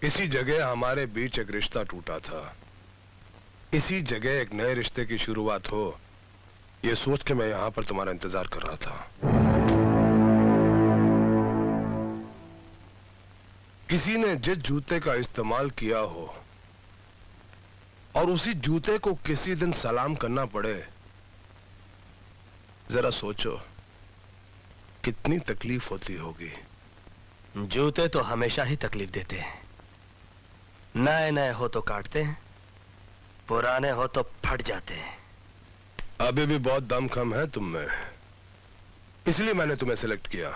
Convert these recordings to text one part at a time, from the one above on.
इसी जगह हमारे बीच एक रिश्ता टूटा था। इसी जगह एक नए रिश्ते की शुरुआत हो, ये सोच के मैं यहां पर तुम्हारा इंतजार कर रहा था। किसी ने जिस जूते का इस्तेमाल किया हो और उसी जूते को किसी दिन सलाम करना पड़े, जरा सोचो कितनी तकलीफ होती होगी। जूते तो हमेशा ही तकलीफ देते हैं। नए नए हो तो काटते हैं, पुराने हो तो फट जाते हैं। अभी भी बहुत दमखम है तुम में, इसलिए मैंने तुम्हें सिलेक्ट किया।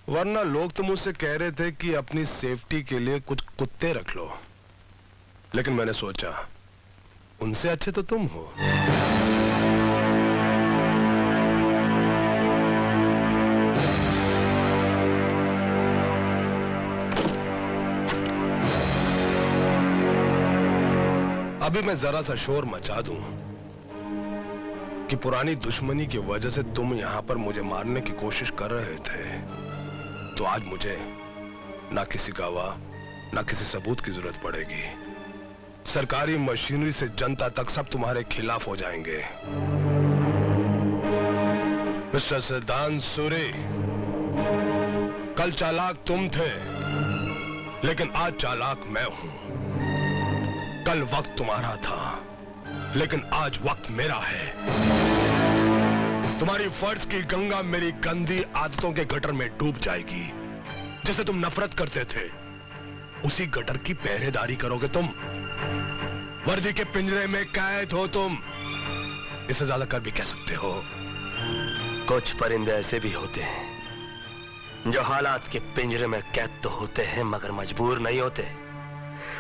वरना लोग तो मुझसे कह रहे थे कि अपनी सेफ्टी के लिए कुछ कुत्ते रख लो, लेकिन मैंने सोचा उनसे अच्छे तो तुम हो। अभी मैं जरा सा शोर मचा दूं कि पुरानी दुश्मनी की वजह से तुम यहां पर मुझे मारने की कोशिश कर रहे थे, तो आज मुझे ना किसी गवाह ना किसी सबूत की जरूरत पड़ेगी। सरकारी मशीनरी से जनता तक सब तुम्हारे खिलाफ हो जाएंगे। मिस्टर सिद्धांत सूरी, कल चालाक तुम थे, लेकिन आज चालाक मैं हूं। कल वक्त तुम्हारा था, लेकिन आज वक्त मेरा है। तुम्हारी फर्ज की गंगा मेरी गंदी आदतों के गटर में डूब जाएगी। जिसे तुम नफरत करते थे, उसी गटर की पहरेदारी करोगे तुम। वर्दी के पिंजरे में कैद हो तुम। इससे ज्यादा कर भी कह सकते हो। कुछ परिंदे ऐसे भी होते हैं जो हालात के पिंजरे में कैद तो होते हैं, मगर मजबूर नहीं होते।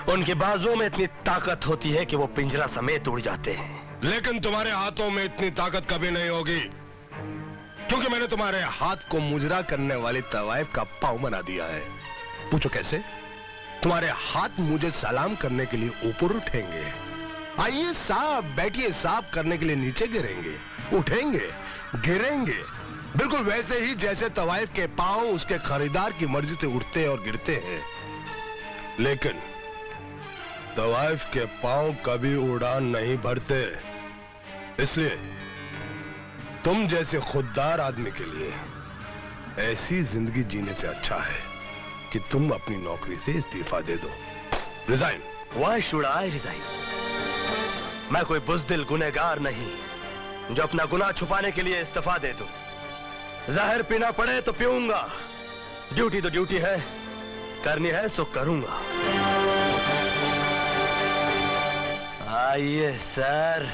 उनके बाजों में इतनी ताकत होती है कि वो पिंजरा समेत उड़ जाते हैं। लेकिन तुम्हारे हाथों में इतनी ताकत कभी नहीं होगी, क्योंकि मैंने तुम्हारे हाथ को मुजरा करने वाली तवाइफ का पांव बना दिया है। पूछो कैसे? तुम्हारे हाथ मुझे सलाम करने के लिए ऊपर उठेंगे। आइए साहब बैठिए साहब करने के लिए नीचे गिरेंगे, उठेंगे, गिरेंगे, बिल्कुल वैसे ही जैसे तवाइफ के पांव उसके खरीदार की मर्जी से उठते और गिरते हैं। लेकिन तवाइफ के पांव कभी उड़ान नहीं भरते। इसलिए तुम जैसे खुददार आदमी के लिए ऐसी जिंदगी जीने से अच्छा है कि तुम अपनी नौकरी से इस्तीफा दे दो। Resign. Why should I resign? मैं कोई बुज़दिल गुनहगार नहीं जो अपना गुनाह छुपाने के लिए इस्तीफा दे दूं। जहर पीना पड़े तो पीऊंगा। ड्यूटी तो ड्यूटी है, करनी है सो करूंगा। आइए सर।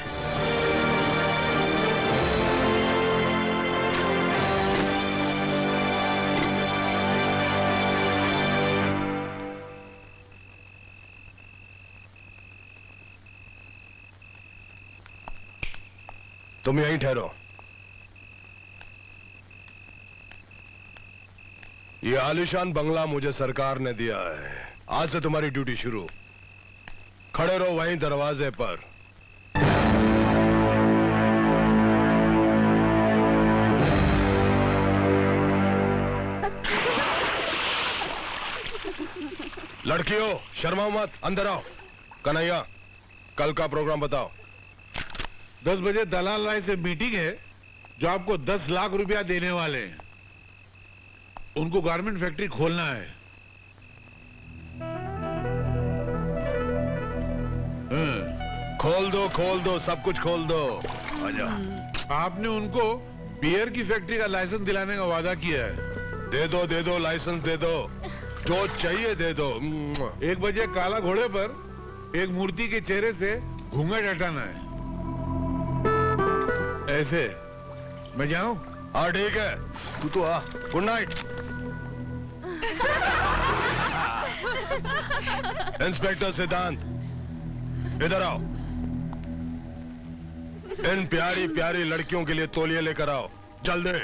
तुम यहीं ठहरो। ये आलीशान बंगला मुझे सरकार ने दिया है। आज से तुम्हारी ड्यूटी शुरू। खड़े रहो वहीं दरवाजे पर। लड़कियों शर्माओ मत, अंदर आओ। कन्हैया, कल का प्रोग्राम बताओ। 10 बजे दलाल राय से मीटिंग है जो आपको 10 लाख रुपया देने वाले हैं। उनको गारमेंट फैक्ट्री खोलना है। खोल दो सब कुछ खोल दो। आजा। आपने उनको बियर की फैक्ट्री का लाइसेंस दिलाने का वादा किया है। दे दो लाइसेंस दे दो, जो चाहिए दे दो। 1 बजे काला घोड़े पर एक मूर्ति के चेहरे से घूंघट हटाना है। ऐसे मैं जाऊं? हाँ ठीक है, तू तो आ। Good night. इंस्पेक्टर सिद्धांत, इधर आओ। इन प्यारी प्यारी लड़कियों के लिए तौलिए लेकर आओ, जल्दी।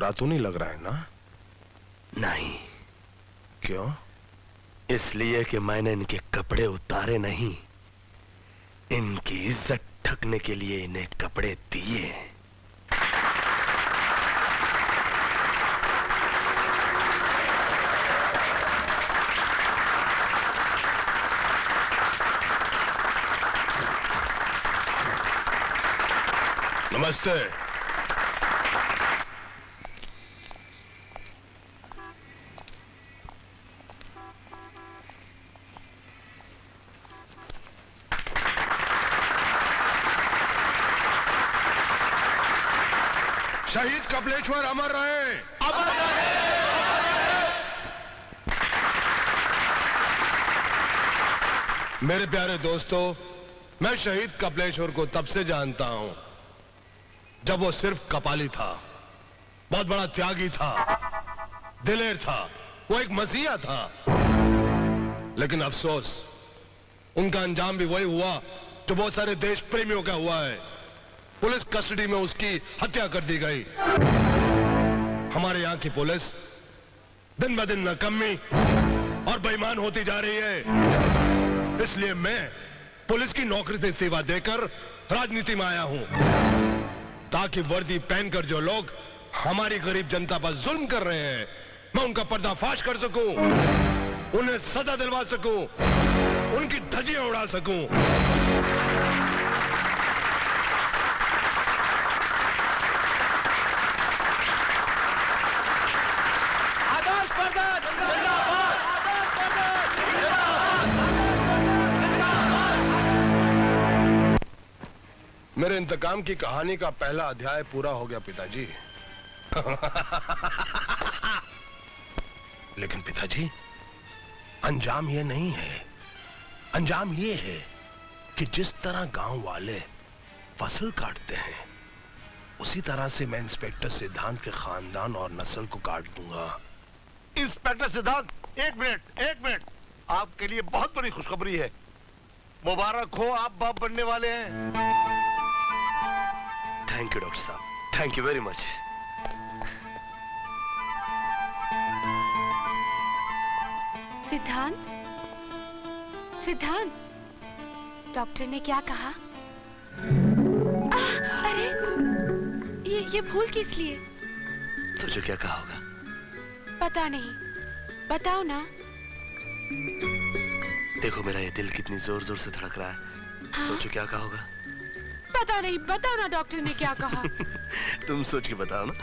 बुरा तो नहीं लग रहा है ना? नहीं, क्यों? इसलिए कि मैंने इनके कपड़े उतारे नहीं, इनकी इज्जत ढकने के लिए इन्हें कपड़े दिए। नमस्ते। शहीद कपिलेश्वर अमर रहे। अमर रहे। मेरे प्यारे दोस्तों, मैं शहीद कपिलेश्वर को तब से जानता हूं जब वो सिर्फ कपाली था। बहुत बड़ा त्यागी था, दिलेर था, वो एक मसीहा था। लेकिन अफसोस, उनका अंजाम भी वही हुआ जो बहुत सारे देश प्रेमियों का हुआ है। पुलिस कस्टडी में उसकी हत्या कर दी गई। हमारे यहां की पुलिस दिन ब दिन नाकामी और बेईमान होती जा रही है। इसलिए मैं पुलिस की नौकरी से इस्तीफा देकर राजनीति में आया हूं, ताकि वर्दी पहनकर जो लोग हमारी गरीब जनता पर जुल्म कर रहे हैं, मैं उनका पर्दाफाश कर सकूं, उन्हें सजा दिलवा सकूं, उनकी धज्जियां उड़ा सकूं। मेरे इंतकाम की कहानी का पहला अध्याय पूरा हो गया पिताजी। लेकिन पिताजी, अंजाम ये नहीं है। अंजाम ये है कि जिस तरह गांव वाले फसल काटते हैं, उसी तरह से मैं इंस्पेक्टर सिद्धांत के खानदान और नस्ल को काट दूंगा। इंस्पेक्टर सिद्धांत, एक मिनट। आपके लिए बहुत बड़ी खुशखबरी है। मुबारक हो, आप बाप बनने वाले हैं। थैंक यू डॉक्टर साहब, थैंक यू वेरी मच। सिद्धांत, डॉक्टर ने क्या कहा? अरे ये भूल किस लिए? सोचो क्या कहा होगा। पता नहीं, बताओ ना। देखो मेरा ये दिल कितनी जोर जोर से धड़क रहा है। हाँ? सोचो क्या कहा होगा। पता नहीं, बताओ ना डॉक्टर ने क्या कहा। तुम सोच के बताओ ना।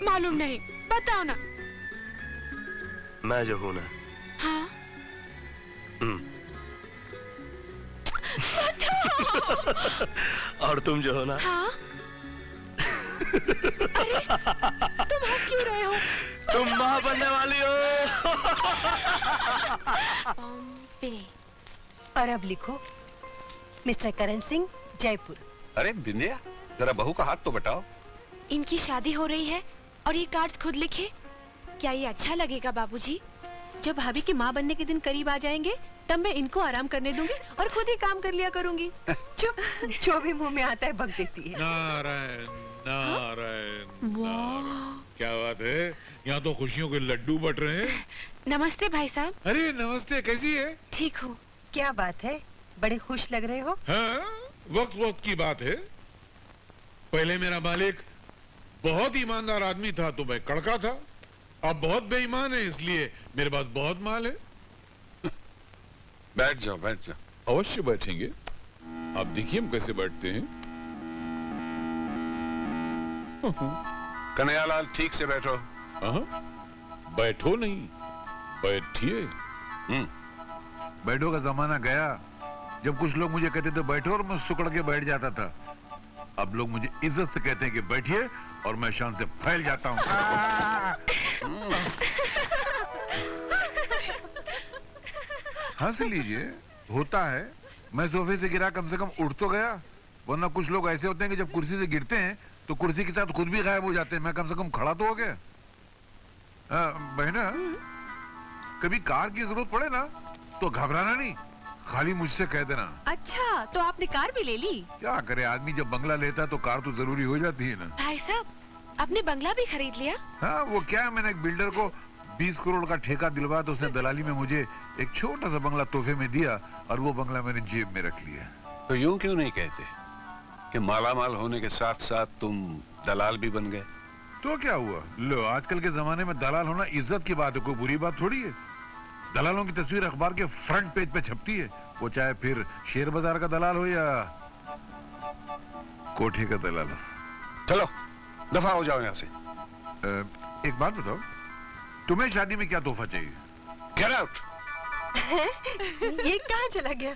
मालूम नहीं, बताओ ना। मैं जो हूं ना। हाँ? और तुम जो हो ना। हाँ? अरे, तुम हंस क्यों रहे हो? तुम मां बनने वाली हो। और अब लिखो, मिस्टर करण सिंह, जयपुर। अरे बिंदिया, जरा बहू का हाथ तो बटाओ। इनकी शादी हो रही है और ये कार्ड्स खुद लिखे? क्या ये अच्छा लगेगा बाबूजी? जब भाभी के माँ बनने के दिन करीब आ जाएंगे, तब मैं इनको आराम करने दूंगी और खुद ही काम कर लिया करूंगी। चुप, जो भी मुंह में आता है बक देती है। नारायण नारायण नारायण। क्या बात है, यहाँ तो खुशियों के लड्डू बट रहे हैं। नमस्ते भाई साहब। अरे नमस्ते, कैसी है? ठीक हूँ। क्या बात है, बड़े खुश लग रहे हो। हाँ, वक्त की बात है। पहले मेरा मालिक बहुत ईमानदार आदमी था तो मैं कड़का था। अब बहुत बेईमान है, इसलिए मेरे पास बहुत माल है। बैठ जाओ, बैठ जाओ। अवश्य बैठेंगे। आप देखिए हम कैसे बैठते हैं। कन्हैयालाल, ठीक से बैठो। बैठो नहीं, बैठिए। बैठो का जमाना गया जब कुछ लोग मुझे कहते थे बैठो और मैं सुकड़ के बैठ जाता था। अब लोग मुझे इज्जत से कहते हैं कि बैठिए और मैं शान से फैल जाता हूँ। हंस लीजिए, होता है। मैं सोफे से गिरा, कम से कम उठ तो गया। वरना कुछ लोग ऐसे होते हैं कि जब कुर्सी से गिरते हैं तो कुर्सी के साथ खुद भी गायब हो जाते हैं। मैं कम से कम खड़ा तो हो गया। बहना, कभी कार की जरूरत पड़े ना तो घबराना नहीं, खाली मुझसे कह देना। अच्छा, तो आपने कार भी ले ली? क्या करे आदमी, जब बंगला लेता है तो कार तो जरूरी हो जाती है ना। भाई साहब, आपने बंगला भी खरीद लिया? हाँ, वो क्या है, मैंने एक बिल्डर को 20 करोड़ का ठेका दिलवाया तो उसने दलाली में मुझे एक छोटा सा बंगला तोहफे में दिया और वो बंगला मैंने जेब में रख लिया। तो यूं क्यों नहीं कहते कि मालामाल होने के साथ साथ तुम दलाल भी बन गए? तो क्या हुआ, लो आजकल के जमाने में दलाल होना इज्जत की बात है, कोई बुरी बात थोड़ी है। दलालों की तस्वीर अखबार के फ्रंट पेज पे छपती है, वो चाहे फिर शेयर बाजार का दलाल हो या कोठे का दलाल हो। चलो दफा हो जाओ यहाँ से। एक बात बताओ, तुम्हें शादी में क्या तोहफा चाहिए? Get out. ये कहाँ चला गया?